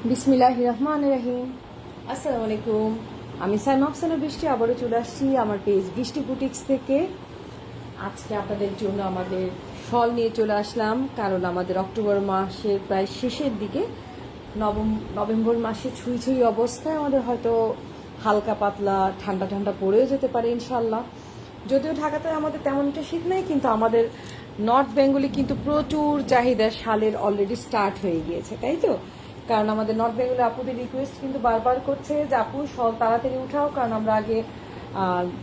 বিসমিল্লাহির রহমানির রহিম। আসসালামু আলাইকুম। আমি সাইমা আফসানা বৃষ্টি আবারও চলে আসছি আমার পেজ বৃষ্টি বুটিক্স থেকে। আজকে আপনাদের জন্য আমাদের শল নিয়ে চলে আসলাম, কারণ আমাদের অক্টোবর মাসের প্রায় শেষের দিকে, নভেম্বর মাসে ছুঁই ছুঁই অবস্থায় আমাদের হয়তো হালকা পাতলা ঠান্ডা ঠান্ডা পড়েও যেতে পারে ইনশাল্লাহ। যদিও ঢাকাতে আমাদের তেমন একটা শীত নেই, কিন্তু আমাদের নর্থ বেঙ্গলে কিন্তু প্রচুর চাহিদা শালের অলরেডি স্টার্ট হয়ে গিয়েছে, তাই তো? কারণ আমাদের নর্থ বেঙ্গলে আপুদের রিকোয়েস্ট কিন্তু বারবার করছে যে আপু শল তাড়াতাড়ি উঠাও, কারণ আমরা আগে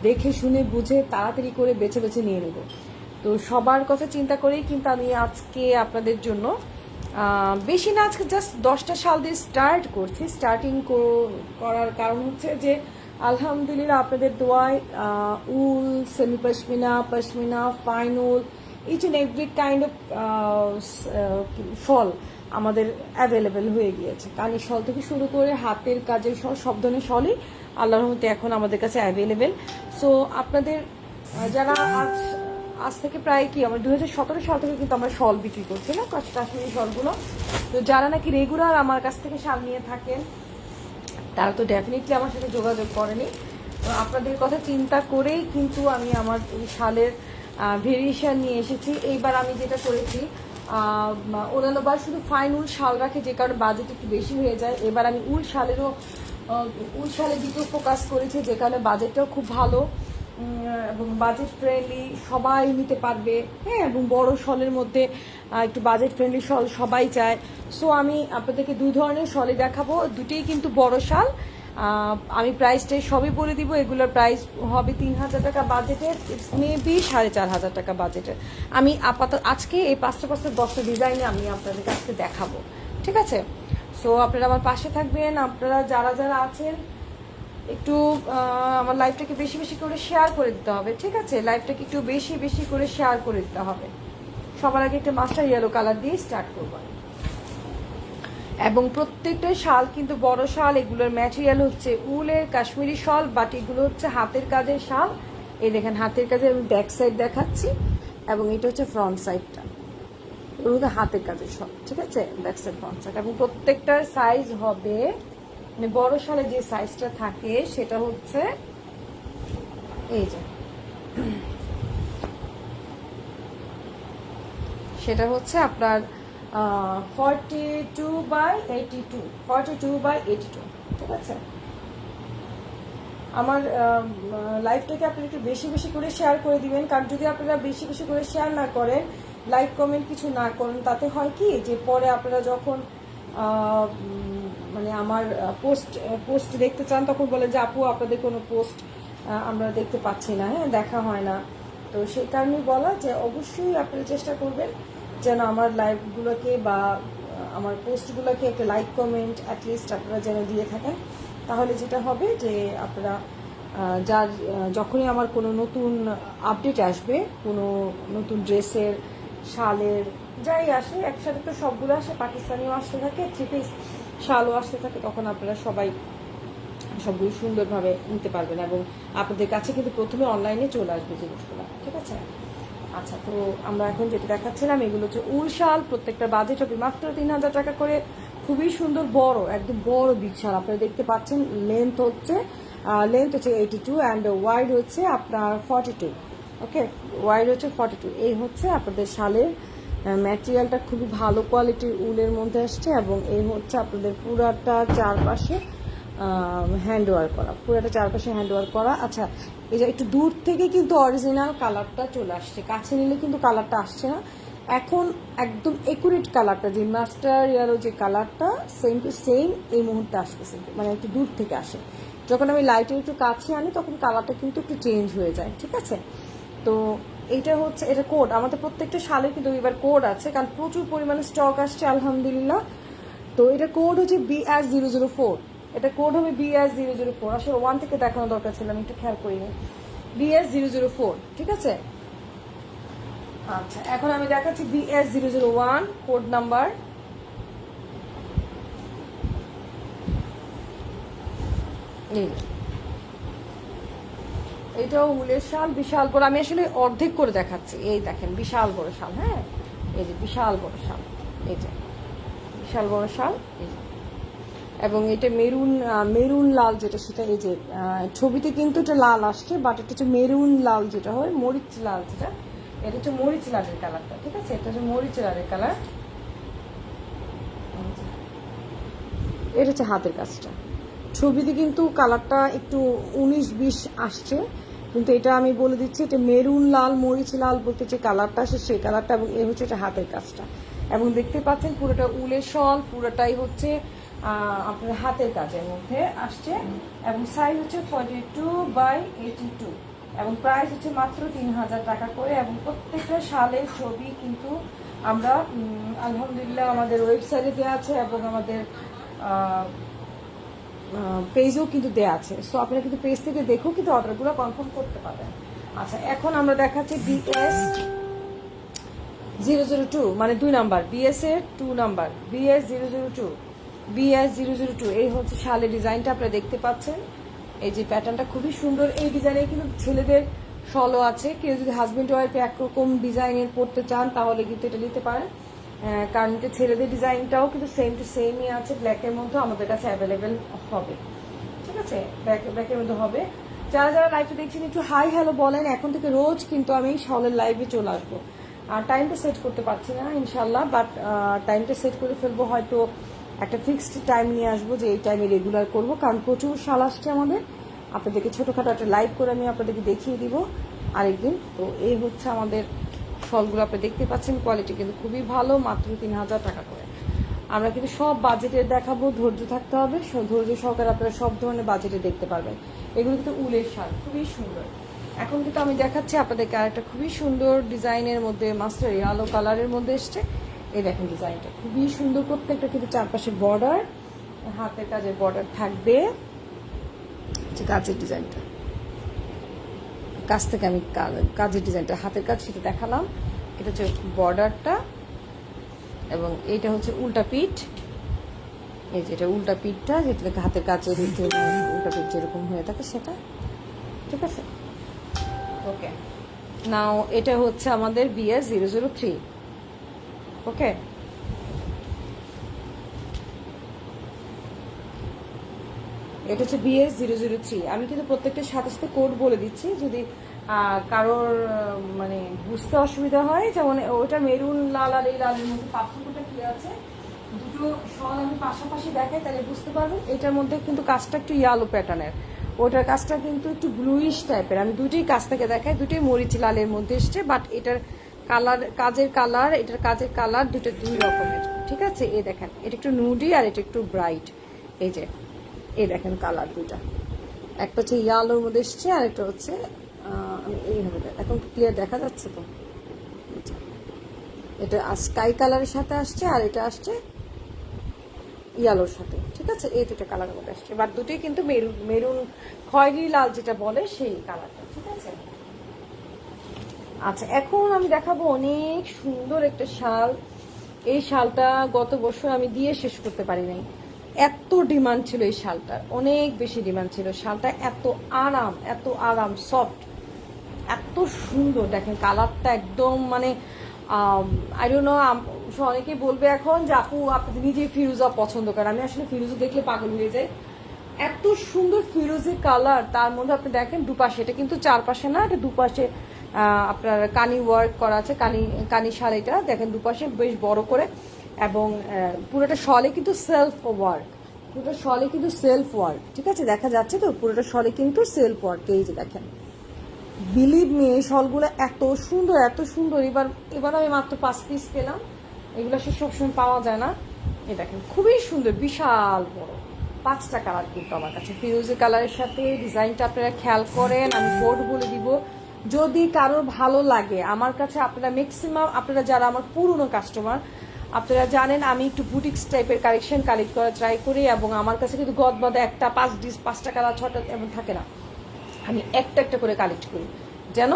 দেখে শুনে বুঝে তাড়াতাড়ি করে বেছে বেছে নিয়ে নেব। তো সবার কথা চিন্তা করেই কিন্তু আমি আজকে আপনাদের জন্য বেশি না, আজকে জাস্ট 10টা শাল দিয়ে স্টার্ট করছি। স্টার্টিং করার কারণ হচ্ছে যে আলহামদুলিল্লাহ আপনাদের দোয়ায় wool, semi pashmina, pashmina, fine wool, each and every kind of shawl আমাদের অ্যাভেলেবেল হয়ে গিয়েছে। কানের শল থেকে শুরু করে হাতের কাজের শল, সব ধরনের শলই আল্লাহর রহমতে এখন আমাদের কাছে অ্যাভেলেবেল। সো আপনাদের যারা আজ থেকে প্রায় কি আমরা 2017 সাল থেকে কিন্তু আমরা শল বিক্রি করছি না, কাশ্মীরি শলগুলো। তো যারা নাকি রেগুলার আমার কাছ থেকে শাল নিয়ে থাকেন তারা তো ডেফিনেটলি আমার সাথে যোগাযোগ করেনি। তো আপনাদের কথা চিন্তা করেই কিন্তু আমি আমার এই শালের ভেরিয়েশন নিয়ে এসেছি। এইবার আমি যেটা করেছি, অন্যান্যবার শুধু ফাইন উল শাল রাখে, যে কারণে বাজেট একটু বেশি হয়ে যায়। এবার আমি উল শালের দিকেও ফোকাস করেছি, যে কারণে বাজেটটাও খুব ভালো এবং বাজেট ফ্রেন্ডলি, সবাই নিতে পারবে। হ্যাঁ, এবং বড় শলের মধ্যে একটু বাজেট ফ্রেন্ডলি শল সবাই চায়। সো আমি আপনাদেরকে দুই ধরনের শলই দেখাবো, দুটোই কিন্তু বড় শাল। আমি প্রাইসটাই সবই বলে দিব। এগুলোর প্রাইস হবে 3000 টাকা বাজেটের, ইটস মেবি 4500 টাকা বাজেটের। আমি আপাতত আজকে এই 5টা 10টা ডিজাইনে আমি আপনাদের কাছে দেখাবো, ঠিক আছে? সো আপনারা আমার পাশে থাকবেন। আপনারা যারা যারা আছেন একটু আমার লাইভটাকে বেশি বেশি করে শেয়ার করে দিতে হবে, ঠিক আছে? লাইভটাকে একটু বেশি বেশি করে শেয়ার করে দিতে হবে। সবার আগে একটা মাস্টার ইয়েলো কালার দিয়ে স্টার্ট করবো। এবং প্রত্যেকটা শাল কিন্তু বড় শাল। এগুলোর ম্যাটেরিয়াল হচ্ছে উলের কাশ্মীরি শাল, বাট এগুলো হচ্ছে হাতের কাজের শাল। এই দেখেন হাতের কাজের আমি ব্যাক সাইড দেখাচ্ছি, এবং এটা হচ্ছে ফ্রন্ট সাইডটা। এগুলো হাতের কাজের শাল, ঠিক আছে? Back side, front side. এবং প্রত্যেকটার সাইজ হবে, মানে বড় শালে যে সাইজটা থাকে সেটা হচ্ছে এই যে, সেটা হচ্ছে আপনার 42/82, 42/82, ঠিক আছে? আমার লাইভটাকে আপনি একটু বেশি বেশি করে শেয়ার করে দিবেন, কারণ যদি আপনারা বেশি বেশি করে শেয়ার না করেন, লাইক কমেন্ট কিছু না করেন, তাতে হয় কি যে পরে আপনারা যখন মানে আমার পোস্ট দেখতে চান, তখন বলেন যে আপু আপনাদের কোনো পোস্ট আমরা দেখতে পাচ্ছি না, হ্যাঁ, দেখা হয় না। তো সেই কারণেই বলা যে অবশ্যই আপনারা চেষ্টা করবেন যেন আমার লাইভগুলোকে বা আমার পোস্টগুলোকে একটা লাইক কমেন্ট অ্যাটলিস্ট আপনারা যেন দিয়ে থাকেন। তাহলে যেটা হবে যে আপনারা যখনই আমার কোনো নতুন আপডেট আসবে, কোনো নতুন ড্রেসের, শালের, যাই আসে একসাথে, তো সবগুলো আসে, পাকিস্তানিও আসতে থাকে, থ্রি পিস শালও আসতে থাকে, তখন আপনারা সবাই সবগুলো সুন্দরভাবে নিতে পারবেন এবং আপনাদের কাছে কিন্তু প্রথমে অনলাইনে চলে আসবে জিনিসগুলো, ঠিক আছে? আচ্ছা, তো আমরা এখন যেটা দেখাচ্ছিলাম এগুলো হচ্ছে উল শাল। প্রত্যেকটা বাজেট হবে মাত্র 3000 টাকা করে। খুবই সুন্দর বড়, একদম বড় বিগ শাল আপনারা দেখতে পাচ্ছেন। লেন্থ হচ্ছে 82 অ্যান্ড ওয়াইড হচ্ছে আপনার 42। ওকে, ওয়াইড হচ্ছে 42। এই হচ্ছে আপনাদের শালের ম্যাটেরিয়ালটা খুবই ভালো কোয়ালিটির উলের মধ্যে আসছে, এবং এই হচ্ছে আপনাদের পুরাটা চারপাশে হ্যান্ড ওয়ার্ক করা, পুরোটা চারপাশে হ্যান্ড ওয়ার্ক করা। আচ্ছা, এই যে একটু দূর থেকে কিন্তু অরিজিনাল কালারটা চলে আসছে, কাছে নিলে কিন্তু কালারটা আসছে না। এখন একদম একুরেট কালারটা, যে মাস্টার ইয়ারো যে কালারটা, সেম টু সেম এই মুহূর্তে আসতেছে, মানে একটু দূর থেকে আসে। যখন আমি লাইটের একটু কাছে আনি তখন কালারটা কিন্তু একটু চেঞ্জ হয়ে যায়, ঠিক আছে? তো এইটা হচ্ছে, এটা কোড আমাদের প্রত্যেকটা শালের কিন্তু এবার কোড আছে, কারণ প্রচুর পরিমাণে স্টক আসছে আলহামদুলিল্লাহ। তো এটা কোড হচ্ছে BS004। এটা কোড হবে BS004। আসলে 1 থেকে দেখানো দরকার ছিল, আমি একটু খেয়াল করিনি। BS004, ঠিক আছে? আচ্ছা, এখন আমি দেখাচ্ছি BS001 কোড নাম্বার। এটাও উলের শাল, বিশাল বড়। আমি আসলে অর্ধেক করে দেখাচ্ছি। এই দেখেন বিশাল বড় শাল, হ্যাঁ, এই যে বিশাল বড় শাল, এই যে বিশাল বড় শাল, এই যে এবং এটা মেরুন মেরুন লাল যেটা, সেটা এই যে ছবিতে কিন্তু এটা লাল আসছে, বাট এটা হচ্ছে মেরুন লাল যেটা হয়, মরিচ লাল যেটা, এটা হচ্ছে মরিচ লালের কালারটা, ঠিক আছে? এটা হচ্ছে মরিচ লালের কালার। এটা হচ্ছে হাতের কাজটা। ছবিতে কিন্তু কালারটা একটু 19-20 আসছে, কিন্তু এটা আমি বলে দিচ্ছি, এটা মেরুন লাল মরিচ লাল বলতে যে কালারটা আসে সেই কালারটা, এবং এ হচ্ছে এটা হাতের কাজটা। এবং দেখতে পাচ্ছেন পুরোটা উলের শল, পুরোটাই হচ্ছে আপনার হাতের কাজের মধ্যে আসছে, এবং সাইজ হচ্ছে 42/82, এবং প্রাইস হচ্ছে মাত্র 3000 টাকা করে। এবং প্রত্যেকটা শালের ছবি কিন্তু আমরা আলহামদুলিল্লাহ আমাদের ওয়েবসাইটে দেওয়া আছে এবং আমাদের পেজও কিন্তু দেওয়া আছে। সো আপনারা কিন্তু পেজ থেকে দেখো কিন্তু অর্ডারগুলো কনফার্ম করতে পারবেন। আচ্ছা, এখন আমরা দেখাচ্ছি BS002, মানে 2 নাম্বার, BS এর 2 নাম্বার, BS002, এই হচ্ছে শালের ডিজাইনটা আপনারা দেখতে পাচ্ছেন। এই যে প্যাটার্নটা খুবই সুন্দর। এই ডিজাইনে কিন্তু ছেলেদের শলও আছে, কেউ যদি হাজবেন্ড ওয়াইফে একরকম ডিজাইনের পড়তে চান তাহলে কিন্তু এটা নিতে পারেন, কারণ ছেলেদের ডিজাইনটাও কিন্তু সেম টু সেমই আছে, ব্ল্যাকের মধ্যে আমাদের কাছে অ্যাভেলেবেল হবে, ঠিক আছে? ব্ল্যাকের মধ্যে হবে। যারা যারা লাইভটা দেখছেন একটু হাই হ্যালো বলেন। এখন থেকে রোজ কিন্তু আমি শলের লাইভে চলে আসবো, আর টাইমটা সেট করতে পারছি না ইনশাল্লাহ, বাট টাইমটা সেট করে ফেলবো, হয়তো একটা ফিক্সড টাইম নিয়ে আসবো যে এই টাইমে রেগুলার করবো, কারণ প্রচুর শাল আসছে আমাদের। আপনাদেরকে ছোটোখাটো একটা লাইভ করে আমি আপনাদেরকে দেখিয়ে দিব আরেকদিন। তো এই হচ্ছে আমাদের শলগুলো, আপনি দেখতে পাচ্ছেন কোয়ালিটি কিন্তু খুবই ভালো, মাত্র 3000 টাকা করে। আমরা কিন্তু সব বাজেটের দেখাবো, ধৈর্য থাকতে হবে, ধৈর্য সহকারে আপনারা সব ধরনের বাজেটে দেখতে পারবেন। এগুলো কিন্তু উলের শাল, খুবই সুন্দর। এখন কিন্তু আমি দেখাচ্ছি আপনাদেরকে আরেকটা খুবই সুন্দর ডিজাইনের মধ্যে, মাস্টার ইয়েলো কালারের মধ্যে এসছে। এই দেখেন ডিজাইনটা খুবই সুন্দর, প্রত্যেকটা কিন্তু চারপাশে বর্ডার, হাতের কাজের বর্ডার থাকবে। কাজের ডিজাইনটা কাছ থেকে আমি কাজের ডিজাইনটা হাতের কাজ সেটা দেখালাম। এটা হচ্ছে বর্ডারটা, এবং এইটা হচ্ছে উল্টা পিঠ। এই যে এটা উল্টা পিঠটা, যেটা হাতের কাজের উল্টা পিঠ যেরকম হয়ে থাকে সেটা, ঠিক আছে? ওকে, নাও এটা হচ্ছে আমাদের BS003। ওকে, এটা হচ্ছে BS003। আমি কিন্তু প্রত্যেকটার সাথে সাথে কোড বলে দিচ্ছি, যদি কারোর মানে বুঝতে অসুবিধা হয়। যেমন ওটা মেরুন লাল আর এই লালের মধ্যে পার্থক্যটা কি আছে, দুটো শল আমি পাশাপাশি দেখাই তাহলে বুঝতে পারবেন। এটার মধ্যে কিন্তু কাজটা একটু ইয়েলো প্যাটার্নের, ওটার কাজটা কিন্তু একটু ব্লুইশ টাইপের। আমি দুটোই কাজ থেকে দেখাই, দুটোই মরিচ লালের মধ্যে এসছে, বাট এটার কালার, কাজের কালার, এটার কাজের কালার দুটো দুই রকমের, ঠিক আছে? এই দেখেন এটা একটু নুডি আর এটা একটু ব্রাইট। এই যে এই দেখেন কালার দুইটা, একটা হচ্ছে ইয়ালোর মধ্যে এসছে আর একটা হচ্ছে আমি এইভাবে, এখন ক্লিয়ার দেখা যাচ্ছে তো? এটা স্কাই কালারের সাথে আসছে আর এটা আসছে ইয়ালোর সাথে, ঠিক আছে? এই দুটো কালারের মধ্যে আসছে, বাট দুটোই কিন্তু মেরুন মেরুন খয়েরি লাল যেটা বলে সেই কালারটা, ঠিক আছে? আচ্ছা, এখন আমি দেখাবো অনেক সুন্দর একটা শাল। এই শালটা গত বছর আমি দিয়ে শেষ করতে পারি নাই, এত ডিমান্ড ছিল এই শালটার, অনেক বেশি ডিমান্ড ছিল। শালটা এত আরাম সফট, এত সুন্দর। দেখেন কালারটা একদম মানে আই ডোন্ট নো, অনেকেই বলবে এখন যে আপু আপনি নিজেই ফিরোজা পছন্দ করেন। আমি আসলে ফিরোজা দেখলে পাগল হয়ে যাই, এত সুন্দর ফিরোজি কালার। তার মধ্যে আপনি দেখেন দুপাশে, এটা কিন্তু চারপাশে না, এটা দুপাশে আপনার কানি ওয়ার্ক করা আছে, কানি শাল। এটা দেখেন দুপাশে বেশ বড় করে, এবং পুরোটা শলে কিন্তু সেলফ ওয়ার্ক, ঠিক আছে? দেখা যাচ্ছে তো পুরোটা শলে কিন্তু সেলফ ওয়ার্ক। এই যে দেখেন, বিলিভ মি এই শলগুলো এত সুন্দর। এবার আমি মাত্র 5 পিস পেলাম, এগুলো সে সবসময় পাওয়া যায় না। এই দেখেন খুবই সুন্দর, বিশাল বড়, 5টা কালার কিন্তু আমার কাছে। ফিরোজি কালারের সাথে ডিজাইনটা আপনারা খেয়াল করেন, আমি কোড বলে দিব যদি কারোর ভালো লাগে। আমার কাছে আপনারা ম্যাক্সিমাম, আপনারা যারা আমার পুরনো কাস্টমার, আপনারা জানেন আমি একটু বুটিক্স টাইপের কালেকশন কালেক্ট করা ট্রাই করি, এবং আমার কাছে কিন্তু গদবাদা একটা 5টা কালার 6টা এমন থাকে না, আমি একটা একটা করে কালেক্ট করি, যেন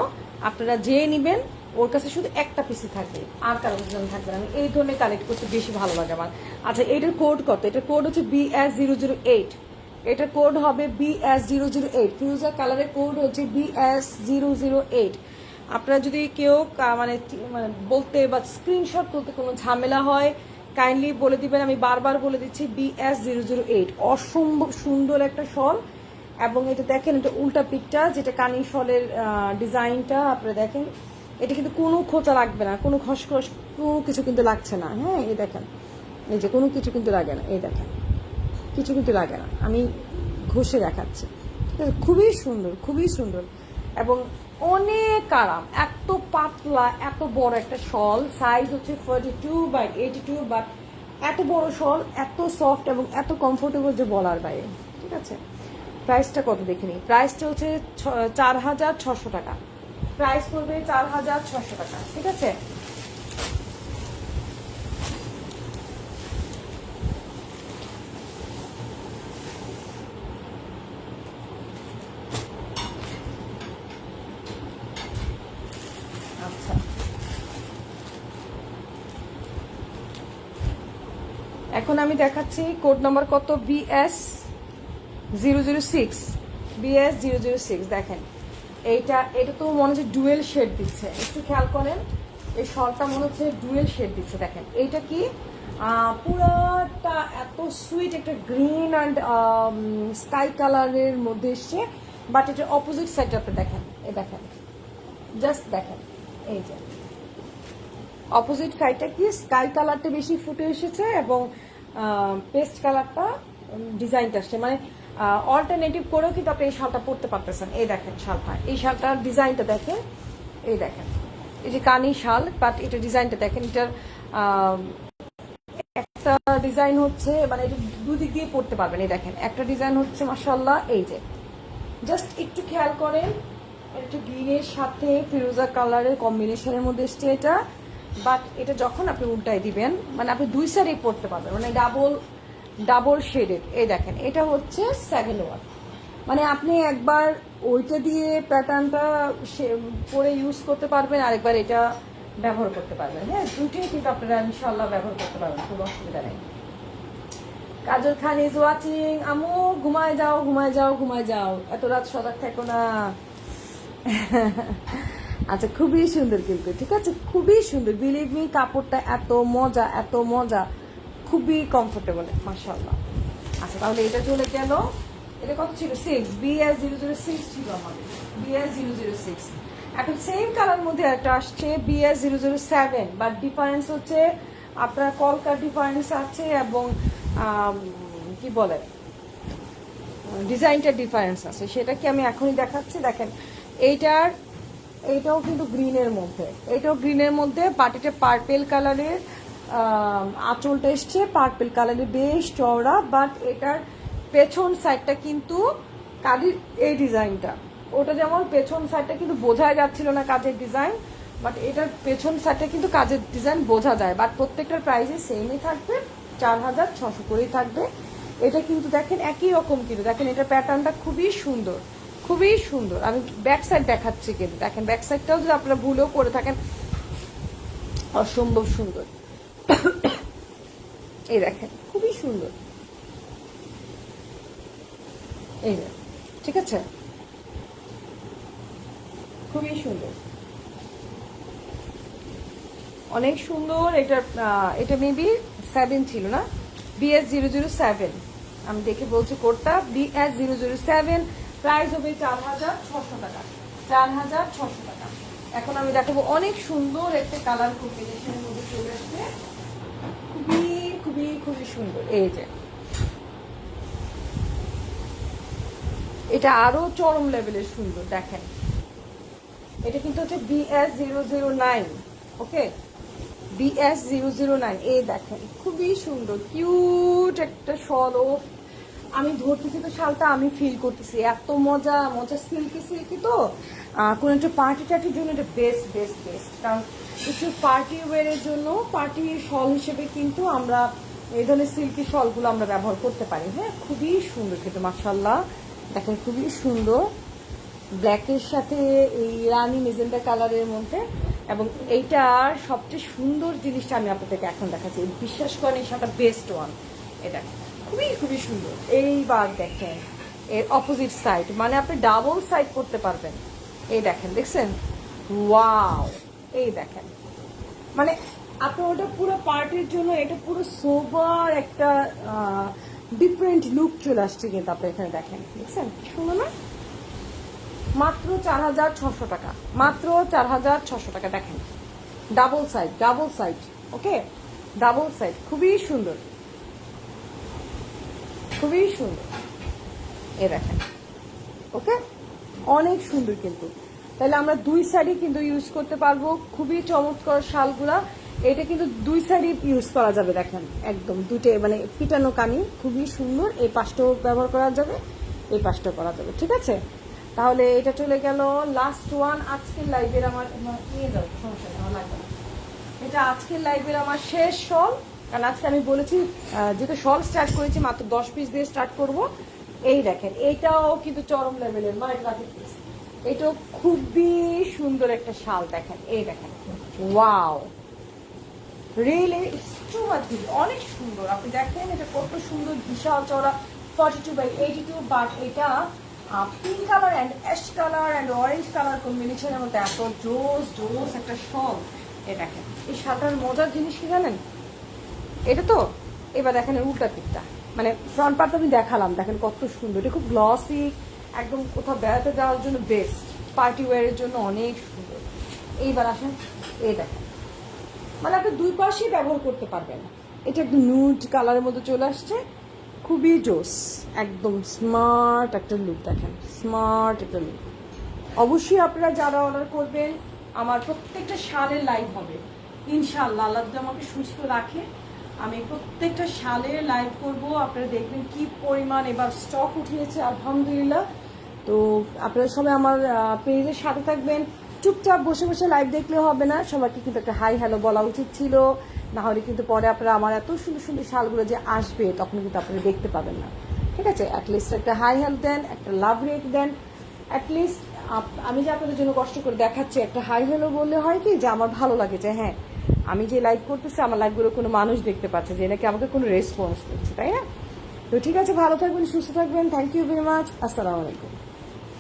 আপনারা যে নেবেন ওর কাছে শুধু একটা পিসি থাকবে, আর কারোর জন্য থাকবে না। আমি এই ধরনের কালেক্ট করতে বেশি ভালো লাগে আমার। আচ্ছা, এটার কোড কত? এটার কোড হচ্ছে BS008, এটার কোড হবে BS008। ফিউজা কালারের কোড হচ্ছে BS008। আপনারা যদি কেউ মানে বলতে বা স্ক্রিনশট তুলতে কোনো ঝামেলা হয়, কাইন্ডলি বলে দিবেন, আমি বারবার বলে দিচ্ছি BS008, অসম্ভব সুন্দর একটা শল। এবং এটা দেখেন, এটা উল্টা পিঠটা, যেটা কানি শলের ডিজাইনটা আপনারা দেখেন, এটা কিন্তু কোনো খোঁচা লাগবে না, কোনো খসখস কোনো কিছু কিন্তু লাগছে না। হ্যাঁ, এই দেখেন, এই যে কোনো কিছু কিন্তু লাগে না, এই দেখেন কিছু কিন্তু লাগে না, আমি ঘষে দেখাচ্ছি। ঠিক আছে, খুবই সুন্দর, খুবই সুন্দর এবং অনেক আরাম। এত পাতলা, এত বড় একটা শল, সাইজ হচ্ছে 42/82, বাট এত বড় শল, এত সফট এবং এত কমফোর্টেবল যে বলার বাইরে। ঠিক আছে, প্রাইসটা কত দেখে নিই। প্রাইসটা হচ্ছে 4,600 টাকা। প্রাইস পড়বে 4,600 টাকা। ঠিক আছে, আচ্ছা এখন আমি দেখাচ্ছি কোড নাম্বার কত, BS006। BS006 দেখেন, এটা তো মনে হচ্ছে ডুয়েল শেড দিচ্ছে, একটু খেয়াল করেন, এই শলটা মনে হচ্ছে ডুয়েল শেড দিচ্ছে। দেখেন এইটা কি পুরাটা এত সুইট একটা গ্রিন অ্যান্ড স্কাই কালারের মধ্যে এসছে, বাট এটার অপোজিট সাইডটা আপনি দেখেন, এই দেখেন, জাস্ট দেখেন, এই যে অপোজিট সাইডটা কি স্কাই কালারটা বেশি ফুটে এসেছে এবং পেস্ট কালারটা ডিজাইনটা আসছে, মানে অল্টারনেটিভ করেও কিন্তু আপনি এই শালটা পরতে পারতেছেন। এই দেখেন শালটা, এই শালটার ডিজাইনটা দেখেন, এই দেখেন, এই যে কানি শাল, বাট এটা ডিজাইনটা দেখেন, এটার একটা ডিজাইন হচ্ছে, মানে এটা দুদিক দিয়ে পড়তে পারবেন। এই দেখেন একটা ডিজাইন হচ্ছে মাশাআল্লাহ, এই যে জাস্ট একটু খেয়াল করেন, একটা গ্রিনের সাথে ফিরোজা কালারের কম্বিনেশনের মধ্যে এসছে এটা, বাট এটা যখন আপনি উল্টাই দিবেন, মানে আপনি দুই সাইডেই পড়তে পারবেন, মানে ডাবল শেডেড। এই দেখেন এটা হচ্ছে সেকেন্ড ওয়ান, মানে আপনি একবার ওইটা দিয়ে প্যাটার্নটা পরে ইউজ করতে পারবেন, আরেকবার এটা ব্যবহার করতে পারবেন। হ্যাঁ, দুটোই কিন্তু আপনারা ইনশাল্লাহ ব্যবহার করতে পারবেন, কোনো অসুবিধা নেই। কাজল খান ইজ ওয়াচিং। আমু ঘুমায় যাও, ঘুমায় যাও, ঘুমায় যাও, এত রাত সজাগ থেকো না। আচ্ছা, খুবই সুন্দর কিন্তু, ঠিক আছে, খুবই সুন্দর, বিলিভ মি, কাপড়টা এত মজা, এত মজা, খুবই কমফোর্টেবল, মাশাআল্লাহ। আচ্ছা, তাহলে এটা চলে গেল। এটা কত ছিল, 6, BS006 ছিল আমাদের, BS006। এখন সেম কালার মধ্যে একটা আসছে BS007, বাট ডিফারেন্স হচ্ছে আপনার কলকার ডিফারেন্স আছে এবং কি বলে ডিজাইনটার ডিফারেন্স আছে, সেটা কি আমি এখনই দেখাচ্ছি। দেখেন এইটাও কিন্তু গ্রিনের মধ্যে, এটাও গ্রিনের মধ্যে, বাট এটা পার্পেল কালারের আঁচলটা এসছে, পার্পেল কালারের বেশ চওড়া, বাট এটার পেছন সাইডটা কিন্তু কাজের এই ডিজাইনটা, ওটা যেমন পেছন সাইডটা কিন্তু বোঝাই যাচ্ছিল না কাজের ডিজাইন, বাট এটার পেছন সাইডটা কিন্তু কাজের ডিজাইন বোঝা যায়, বাট প্রত্যেকটার প্রাইসে সেমই থাকবে, 4,600 করেই থাকবে। এটা কিন্তু দেখেন একই রকম, কিন্তু দেখেন এটার প্যাটার্নটা খুবই সুন্দর, খুবই সুন্দর। আমি ব্যাক সাইড দেখাচ্ছি, কিন্তু দেখেন ব্যাক সাইডটাও যদি আপনারা ভুলেও করে থাকেন, অসম্ভব সুন্দর। এই দেখেন খুবই সুন্দর, এই যে, ঠিক আছে, খুবই সুন্দর, অনেক সুন্দর। এটা মেবি 7 ছিল না, BS007, আমি দেখে বলছি কোডটা, BS007, প্রাইস হবে 4,600 টাকা, 4,600 টাকা। এখন আমি দেখাবো অনেক সুন্দর একটা কালার কম্বিনেশনের মধ্যে চলে আসছে, খুবই খুবই খুবই সুন্দর। এই যে এটা আরো চরম লেভেলের সুন্দর, দেখেন এটা কিন্তু হচ্ছে BS009, ওকে, BS009। এই দেখেন খুবই সুন্দর, কিউট একটা শল। ও আমি ধরতেছি তো শালটা, আমি ফিল করতেছি এত মজা, মজা, সিল্কি সিল্কি, তো কোনো একটা পার্টি টার্টির জন্য এটা বেস্ট বেস্ট বেস্ট, কারণ একটু পার্টি ওয়ারের জন্য, পার্টি শল হিসেবে কিন্তু আমরা এই ধরনের সিল্কি শলগুলো আমরা ব্যবহার করতে পারি। হ্যাঁ, খুবই সুন্দর কিন্তু মাশাআল্লাহ, দেখেন খুবই সুন্দর, ব্ল্যাকের সাথে এই রানি মেজেন্ডা কালারের মধ্যে। এবং এইটার সবচেয়ে সুন্দর জিনিসটা আমি আপনাদেরকে এখন দেখাচ্ছি, বিশ্বাস করেন এই শালটা বেস্ট ওয়ান, এটা খুবই খুবই সুন্দর। এইবার দেখেন এর অপোজিট সাইড, মানে আপনি ডাবল সাইড করতে পারবেন। এই দেখেন, দেখছেন, ওয়াও, এই দেখেন, মানে আপনার ওটা পুরো পার্টির জন্য এটা পুরো সোবার একটা ডিফারেন্ট লুক চলে আসছে, কিন্তু আপনি এখানে দেখেন, দেখছেন শুনো না, মাত্র 4,600 টাকা, মাত্র 4,600 টাকা। দেখেন ডাবল সাইড, ওকে, ডাবল সাইড, খুবই সুন্দর, খুবই সুন্দর, এ দেখেন, ওকে, অনেক সুন্দর কিন্তু। তাহলে আমরা দুই সাইডই কিন্তু ইউজ করতে পারবো, খুবই চমৎকার শালগুলা। এটা কিন্তু দুই সাইডই ইউজ করা যাবে, দেখেন একদম দুইটাই মানে পিটানো কানি, খুবই সুন্দর। এই পাশটাও ব্যবহার করা যাবে, এই পাশটাও করা যাবে, ঠিক আছে। তাহলে এটা চলে গেল লাস্ট ওয়ান আজকের লাইভের আমার, নিয়ে যাও সমস্যা নেই, আমার লাগবে না। এটা আজকের লাইভের আমার শেষ শল, কারণ আজকে আমি বলেছি যেহেতু শল স্টার্ট করেছি মাত্র 10 পিস দিয়ে স্টার্ট করব। এই দেখেন এইটাও কিন্তু চরম লেভেলের, এটাও খুবই সুন্দর একটা শাল, দেখেন এই দেখেন, ওয়াও, রিয়েলি অনেক সুন্দর। আপনি দেখেন এটা কত সুন্দর, বিশাল চওড়া, 42/82, বাট এটা pink colour and ash colour and orange colour কম্বিনেশনের মধ্যে এত জোস একটা শল। এ দেখেন এই শালটার মজার জিনিস কি জানেন, এটা তো এবার দেখেন উল্টা দিকটা, মানে ফ্রন্ট পার্ট আমি দেখালাম, দেখেন কত সুন্দর, এটা খুব গ্লসি, একদম কোথাও বেড়াতে যাওয়ার জন্য বেস্ট, পার্টি ওয়ারের জন্য অনেক সুন্দর। এইবার আসেন এই দেখেন, মানে আপনি দুই পাশেই ব্যবহার করতে পারবেন। এটা একদম নুড কালারের মধ্যে চলে আসছে, খুবই জোস, একদম স্মার্ট একটা লুক, দেখেন স্মার্ট একটা লুক। অবশ্যই আপনারা যারা অর্ডার করবেন, আমার প্রত্যেকটা শালের লাইভ হবে ইনশাআল্লাহ, আল্লাহ যদি আমাকে সুস্থ রাখে, আমি প্রত্যেকটা শালের লাইভ করব। আপনারা দেখবেন কি পরিমাণ এবার স্টক উঠিয়েছে আলহামদুলিল্লাহ। তো আপনারা সবাই আমার পেজের সাথে থাকবেন, চুপচাপ বসে বসে লাইভ দেখলে হবে না, সবাইকে কিন্তু একটা হাই হ্যালো বলা উচিত ছিল, না হলে কিন্তু পরে আপনারা আমার এত সুন্দর সুন্দর শালগুলো যে আসবে তখন কিন্তু আপনারা দেখতে পাবেন না, ঠিক আছে। অ্যাটলিস্ট একটা হাই হ্যালো দেন, একটা লাভ রেট দেন, অ্যাটলিস্ট আমি যে আপনাদের জন্য কষ্ট করে দেখাচ্ছি, একটা হাই হ্যালো বললে হয় কি যে আমার ভালো লাগে যে হ্যাঁ আমি যে লাইভ করতেছি আমার লাইভগুলো কোনো মানুষ দেখতে পাচ্ছে, যে নাকি আমাকে কোনো রেসপন্স করছে, তাই না। তো ঠিক আছে, ভালো থাকবেন, সুস্থ থাকবেন, থ্যাংক ইউ ভেরি মাচ, আসসালামু আলাইকুম।